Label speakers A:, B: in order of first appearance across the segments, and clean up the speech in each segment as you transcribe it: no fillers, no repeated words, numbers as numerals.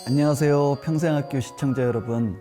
A: 안녕하세요. 평생학교 시청자 여러분.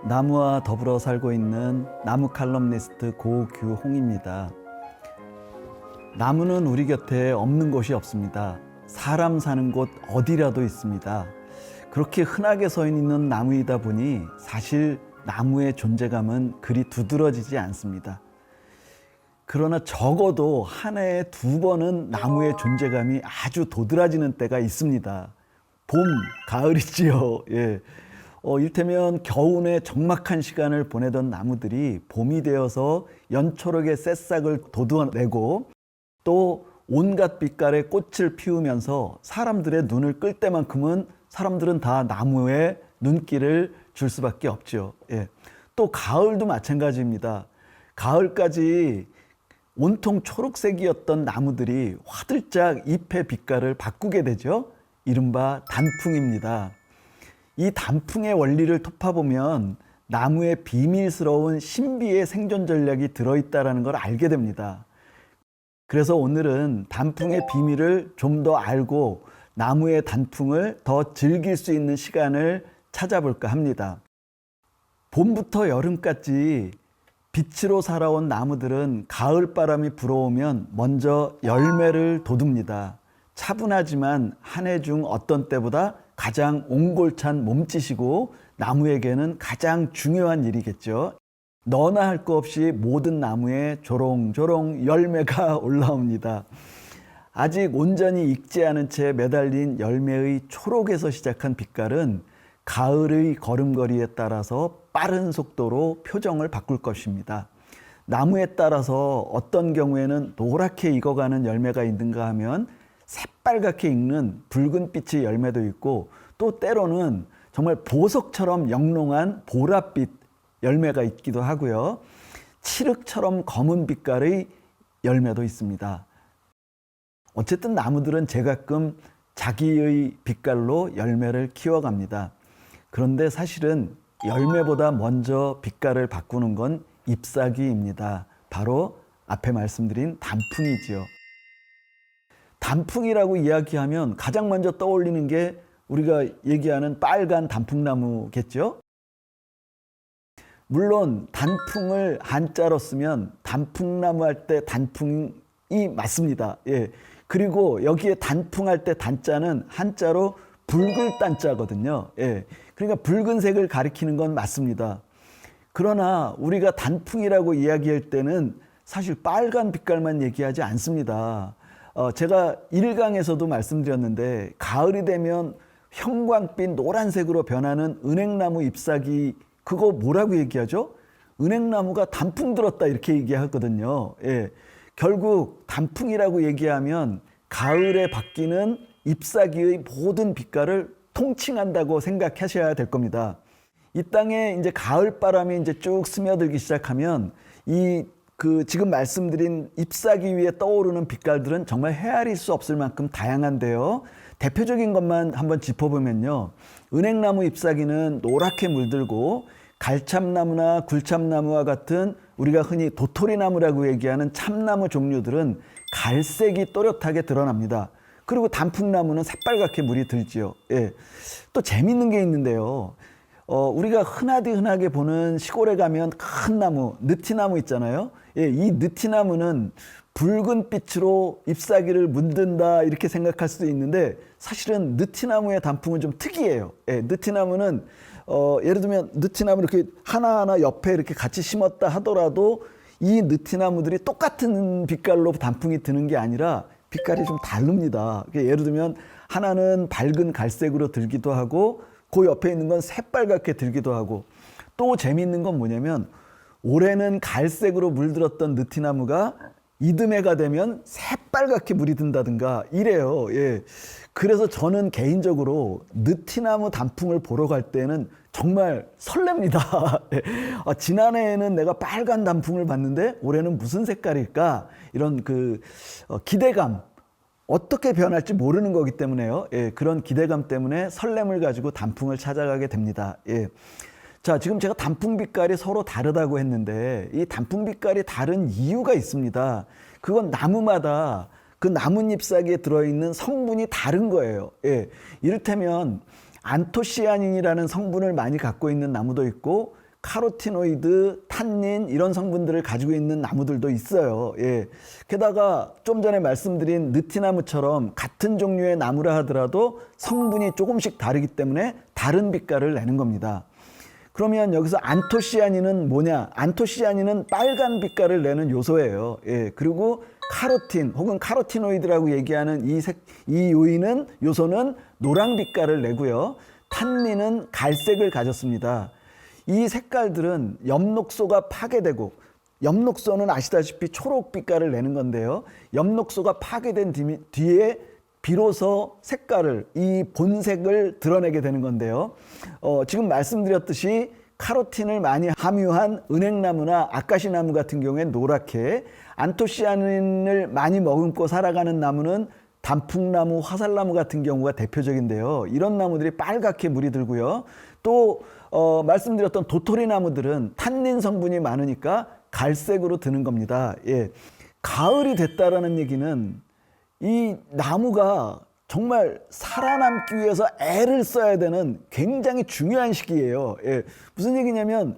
A: 나무와 더불어 살고 있는 나무 칼럼니스트 고규홍입니다. 나무는 우리 곁에 없는 곳이 없습니다. 사람 사는 곳 어디라도 있습니다. 그렇게 흔하게 서 있는 나무이다 보니 사실 나무의 존재감은 그리 두드러지지 않습니다. 그러나 적어도 한 해에 2번은 나무의 존재감이 아주 도드라지는 때가 있습니다. 봄, 가을이지요. 예. 이를테면 겨우내 적막한 시간을 보내던 나무들이 봄이 되어서 연초록의 새싹을 돋워내고 또 온갖 빛깔의 꽃을 피우면서 사람들의 눈을 끌 때만큼은 사람들은 다 나무에 눈길을 줄 수밖에 없죠. 예. 또 가을도 마찬가지입니다. 가을까지 온통 초록색이었던 나무들이 화들짝 잎의 빛깔을 바꾸게 되죠. 이른바 단풍입니다. 이 단풍의 원리를 톱파보면 나무의 비밀스러운 신비의 생존 전략이 들어있다는 걸 알게 됩니다. 그래서 오늘은 단풍의 비밀을 좀 더 알고 나무의 단풍을 더 즐길 수 있는 시간을 찾아볼까 합니다. 봄부터 여름까지 빛으로 살아온 나무들은 가을바람이 불어오면 먼저 열매를 돋웁니다. 차분하지만 한 해 중 어떤 때보다 가장 옹골찬 몸짓이고 나무에게는 가장 중요한 일이겠죠. 너나 할 거 없이 모든 나무에 조롱조롱 열매가 올라옵니다. 아직 온전히 익지 않은 채 매달린 열매의 초록에서 시작한 빛깔은 가을의 걸음걸이에 따라서 빠른 속도로 표정을 바꿀 것입니다. 나무에 따라서 어떤 경우에는 노랗게 익어가는 열매가 있는가 하면 새빨갛게 익는 붉은빛의 열매도 있고 또 때로는 정말 보석처럼 영롱한 보랏빛 열매가 있기도 하고요. 칠흑처럼 검은 빛깔의 열매도 있습니다. 어쨌든 나무들은 제가끔 자기의 빛깔로 열매를 키워갑니다. 그런데 사실은 열매보다 먼저 빛깔을 바꾸는 건 잎사귀입니다. 바로 앞에 말씀드린 단풍이지요. 단풍이라고 이야기하면 가장 먼저 떠올리는 게 우리가 얘기하는 빨간 단풍나무겠죠? 물론 단풍을 한자로 쓰면 단풍나무 할 때 단풍이 맞습니다. 예. 그리고 여기에 단풍할 때 단자는 한자로 붉을 단자거든요. 예. 그러니까 붉은색을 가리키는 건 맞습니다. 그러나 우리가 단풍이라고 이야기할 때는 사실 빨간 빛깔만 얘기하지 않습니다. 제가 1강에서도 말씀드렸는데 가을이 되면 형광빛 노란색으로 변하는 은행나무 잎사귀 그거 뭐라고 얘기하죠? 은행나무가 단풍 들었다 이렇게 얘기하거든요. 예. 결국 단풍이라고 얘기하면 가을에 바뀌는 잎사귀의 모든 빛깔을 통칭한다고 생각하셔야 될 겁니다. 이 땅에 이제 가을 바람이 이제 쭉 스며들기 시작하면 지금 말씀드린 잎사귀 위에 떠오르는 빛깔들은 정말 헤아릴 수 없을 만큼 다양한데요. 대표적인 것만 한번 짚어보면요. 은행나무 잎사귀는 노랗게 물들고 갈참나무나 굴참나무와 같은 우리가 흔히 도토리나무라고 얘기하는 참나무 종류들은 갈색이 또렷하게 드러납니다. 그리고 단풍나무는 새빨갛게 물이 들지요. 예. 또 재밌는 게 있는데요. 우리가 흔하게 보는 시골에 가면 큰 나무, 느티나무 있잖아요. 예, 이 느티나무는 붉은 빛으로 잎사귀를 문든다 이렇게 생각할 수도 있는데 사실은 느티나무의 단풍은 좀 특이해요. 예, 느티나무는 예를 들면 느티나무 이렇게 하나하나 옆에 이렇게 같이 심었다 하더라도 이 느티나무들이 똑같은 빛깔로 단풍이 드는 게 아니라 빛깔이 좀 다릅니다. 예를 들면 하나는 밝은 갈색으로 들기도 하고 그 옆에 있는 건 새빨갛게 들기도 하고 또 재미있는 건 뭐냐면 올해는 갈색으로 물들었던 느티나무가 이듬해가 되면 새빨갛게 물이 든다든가 이래요. 예. 그래서 저는 개인적으로 느티나무 단풍을 보러 갈 때는 정말 설렙니다. 지난해에는 내가 빨간 단풍을 봤는데 올해는 무슨 색깔일까? 이런 기대감. 어떻게 변할지 모르는 거기 때문에요. 예, 그런 기대감 때문에 설렘을 가지고 단풍을 찾아가게 됩니다. 예. 자, 지금 제가 단풍 빛깔이 서로 다르다고 했는데 이 단풍 빛깔이 다른 이유가 있습니다. 그건 나무마다 그 나뭇잎 사이에 들어있는 성분이 다른 거예요. 예. 이를테면 안토시아닌이라는 성분을 많이 갖고 있는 나무도 있고 카로티노이드, 탄닌 이런 성분들을 가지고 있는 나무들도 있어요. 예. 게다가 좀 전에 말씀드린 느티나무처럼 같은 종류의 나무라 하더라도 성분이 조금씩 다르기 때문에 다른 빛깔을 내는 겁니다. 그러면 여기서 안토시아닌은 뭐냐? 안토시아닌은 빨간 빛깔을 내는 요소예요. 예. 그리고 카로틴 혹은 카로티노이드라고 얘기하는 이 요소는 노랑 빛깔을 내고요. 탄닌은 갈색을 가졌습니다. 이 색깔들은 엽록소가 파괴되고, 엽록소는 아시다시피 초록 빛깔을 내는 건데요. 엽록소가 파괴된 뒤에 비로소 색깔을, 이 본색을 드러내게 되는 건데요. 지금 말씀드렸듯이 카로틴을 많이 함유한 은행나무나 아카시나무 같은 경우엔 노랗게, 안토시아닌을 많이 머금고 살아가는 나무는 단풍나무, 화살나무 같은 경우가 대표적인데요. 이런 나무들이 빨갛게 물이 들고요. 또 말씀드렸던 도토리 나무들은 탄닌 성분이 많으니까 갈색으로 드는 겁니다. 예. 가을이 됐다라는 얘기는 이 나무가 정말 살아남기 위해서 애를 써야 되는 굉장히 중요한 시기예요. 예. 무슨 얘기냐면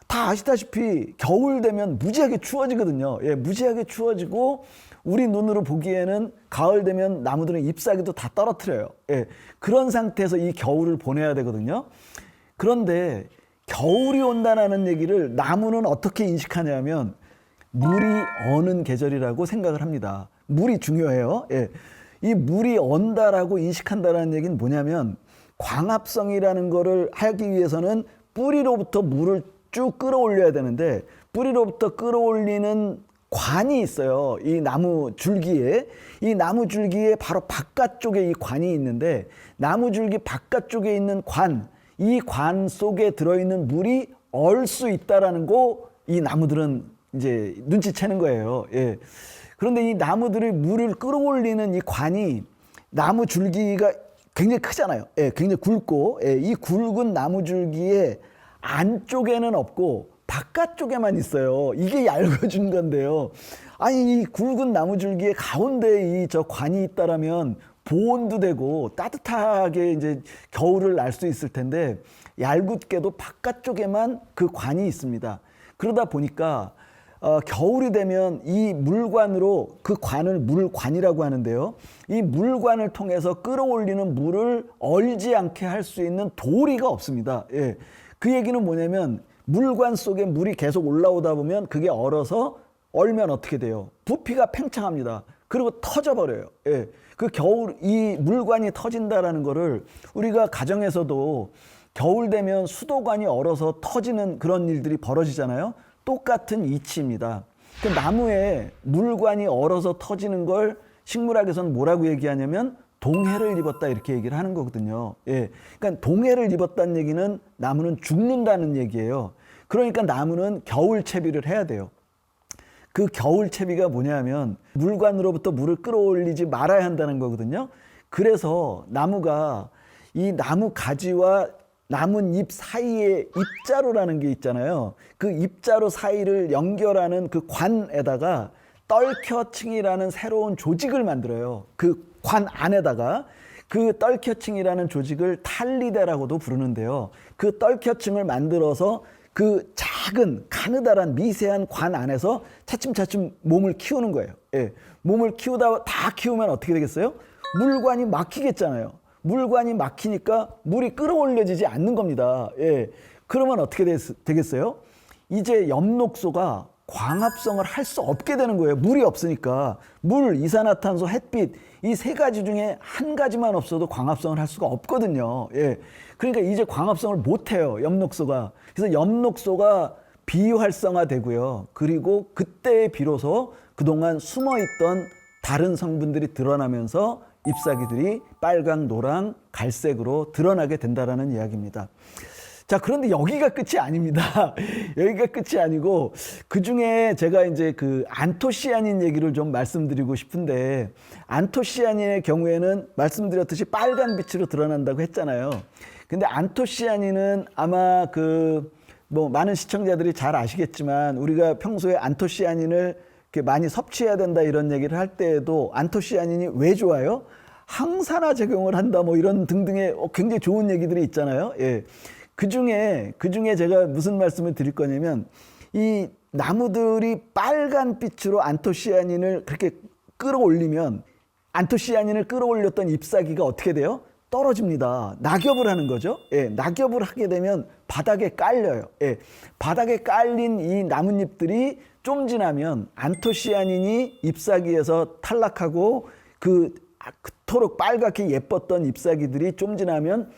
A: 다 아시다시피 겨울 되면 무지하게 추워지거든요. 예. 무지하게 추워지고 우리 눈으로 보기에는 가을 되면 나무들은 잎사귀도 다 떨어뜨려요. 예. 그런 상태에서 이 겨울을 보내야 되거든요. 그런데 겨울이 온다는 얘기를 나무는 어떻게 인식하냐면 물이 어는 계절이라고 생각을 합니다. 물이 중요해요. 예. 이 물이 온다라고 인식한다는 얘기는 뭐냐면 광합성이라는 거를 하기 위해서는 뿌리로부터 물을 쭉 끌어올려야 되는데 뿌리로부터 끌어올리는 관이 있어요. 이 나무 줄기에. 이 나무 줄기에 바로 바깥쪽에 이 관이 있는데 나무 줄기 바깥쪽에 있는 관, 이 관 속에 들어있는 물이 얼 수 있다라는 거 이 나무들은 이제 눈치채는 거예요. 예. 그런데 이 나무들의 물을 끌어올리는 이 관이 나무 줄기가 굉장히 크잖아요. 예, 굉장히 굵고, 예, 이 굵은 나무 줄기의 안쪽에는 없고 바깥쪽에만 있어요. 이게 얇아진 건데요. 아니, 이 굵은 나무 줄기의 가운데에 이 저 관이 있다라면 보온도 되고 따뜻하게 이제 겨울을 날 수 있을 텐데 얄궂게도 바깥쪽에만 그 관이 있습니다. 그러다 보니까 겨울이 되면 이 물관으로, 그 관을 물관이라고 하는데요. 이 물관을 통해서 끌어올리는 물을 얼지 않게 할 수 있는 도리가 없습니다. 예. 그 얘기는 뭐냐면 물관 속에 물이 계속 올라오다 보면 그게 얼면 어떻게 돼요? 부피가 팽창합니다. 그리고 터져버려요. 예. 그 겨울, 이 물관이 터진다라는 거를 우리가 가정에서도 겨울 되면 수도관이 얼어서 터지는 그런 일들이 벌어지잖아요. 똑같은 이치입니다. 그 나무에 물관이 얼어서 터지는 걸 식물학에서는 뭐라고 얘기하냐면 동해를 입었다 이렇게 얘기를 하는 거거든요. 예. 그러니까 동해를 입었다는 얘기는 나무는 죽는다는 얘기예요. 그러니까 나무는 겨울 채비를 해야 돼요. 그 겨울 채비가 뭐냐면 물관으로부터 물을 끌어올리지 말아야 한다는 거거든요. 그래서 나무가 이 나무 가지와 나뭇잎 사이에 잎자루라는 게 있잖아요. 그 잎자루 사이를 연결하는 그 관에다가 떨켜층이라는 새로운 조직을 만들어요. 그 관 안에다가 그 떨켜층이라는 조직을 탈리데라고도 부르는데요. 그 떨켜층을 만들어서 그 작은 가느다란 미세한 관 안에서 차츰차츰 몸을 키우는 거예요. 예. 몸을 키우다 다 키우면 어떻게 되겠어요? 물관이 막히겠잖아요. 물관이 막히니까 물이 끌어올려지지 않는 겁니다. 예. 그러면 어떻게 되겠어요? 이제 엽록소가 광합성을 할 수 없게 되는 거예요. 물이 없으니까. 물, 이산화탄소, 햇빛 이 세 가지 중에 한 가지만 없어도 광합성을 할 수가 없거든요. 예. 그러니까 이제 광합성을 못 해요. 엽록소가. 그래서 엽록소가 비활성화되고요. 그리고 그때 비로소 그동안 숨어있던 다른 성분들이 드러나면서 잎사귀들이 빨강, 노랑, 갈색으로 드러나게 된다라는 이야기입니다. 자, 그런데 여기가 끝이 아닙니다. 여기가 끝이 아니고 그 중에 제가 이제 그 안토시아닌 얘기를 좀 말씀드리고 싶은데 안토시아닌의 경우에는 말씀드렸듯이 빨간 빛으로 드러난다고 했잖아요. 근데 안토시아닌은 아마 많은 시청자들이 잘 아시겠지만 우리가 평소에 안토시아닌을 이렇게 많이 섭취해야 된다 이런 얘기를 할 때에도 안토시아닌이 왜 좋아요? 항산화 작용을 한다 뭐 이런 등등의 굉장히 좋은 얘기들이 있잖아요. 예. 그중에 제가 무슨 말씀을 드릴 거냐면 이 나무들이 빨간 빛으로 안토시아닌을 그렇게 끌어올리면 안토시아닌을 끌어올렸던 잎사귀가 어떻게 돼요? 떨어집니다. 낙엽을 하는 거죠. 예, 낙엽을 하게 되면 바닥에 깔려요. 예, 바닥에 깔린 이 나뭇잎들이 좀 지나면 안토시아닌이 잎사귀에서 탈락하고 그토록 빨갛게 예뻤던 잎사귀들이 좀 지나면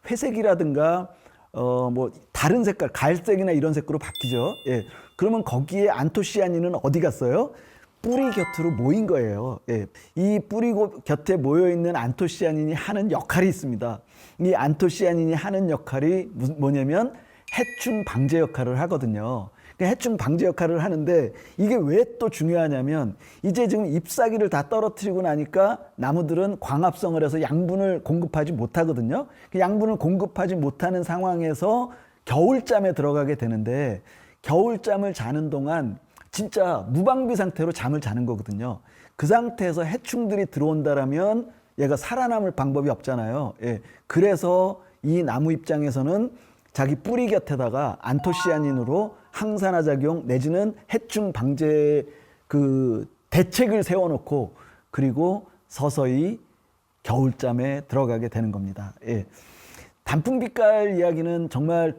A: 회색이라든가 뭐 다른 색깔, 갈색이나 이런 색으로 바뀌죠. 예, 그러면 거기에 안토시아닌은 어디 갔어요? 뿌리 곁으로 모인 거예요. 예. 이 뿌리 곁에 모여 있는 안토시아닌이 하는 역할이 있습니다. 이 안토시아닌이 하는 역할이 뭐냐면 해충 방제 역할을 하거든요. 해충 방제 역할을 하는데 이게 왜 또 중요하냐면 이제 지금 잎사귀를 다 떨어뜨리고 나니까 나무들은 광합성을 해서 양분을 공급하지 못하거든요. 그 양분을 공급하지 못하는 상황에서 겨울잠에 들어가게 되는데 겨울잠을 자는 동안 진짜 무방비 상태로 잠을 자는 거거든요. 그 상태에서 해충들이 들어온다라면 얘가 살아남을 방법이 없잖아요. 예. 그래서 이 나무 입장에서는 자기 뿌리 곁에다가 안토시아닌으로 항산화 작용 내지는 해충 방제 대책을 세워놓고 그리고 서서히 겨울잠에 들어가게 되는 겁니다. 예. 단풍빛깔 이야기는 정말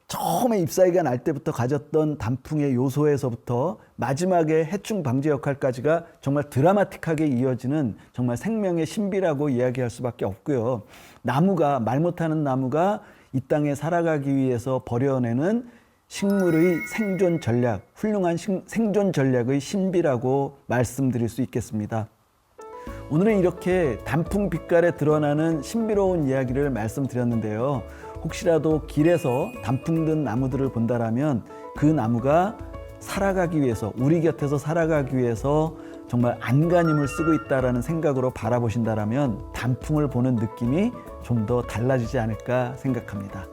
A: 처음에 잎사귀가 날 때부터 가졌던 단풍의 요소에서부터 마지막에 해충 방제 역할까지가 정말 드라마틱하게 이어지는 정말 생명의 신비라고 이야기할 수밖에 없고요. 말 못하는 나무가 이 땅에 살아가기 위해서 버려내는 식물의 생존 전략, 훌륭한 생존 전략의 신비라고 말씀드릴 수 있겠습니다. 오늘은 이렇게 단풍 빛깔에 드러나는 신비로운 이야기를 말씀드렸는데요. 혹시라도 길에서 단풍 든 나무들을 본다라면 그 나무가 살아가기 위해서, 우리 곁에서 살아가기 위해서 정말 안간힘을 쓰고 있다라는 생각으로 바라보신다라면 단풍을 보는 느낌이 좀 더 달라지지 않을까 생각합니다.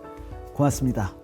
A: 고맙습니다.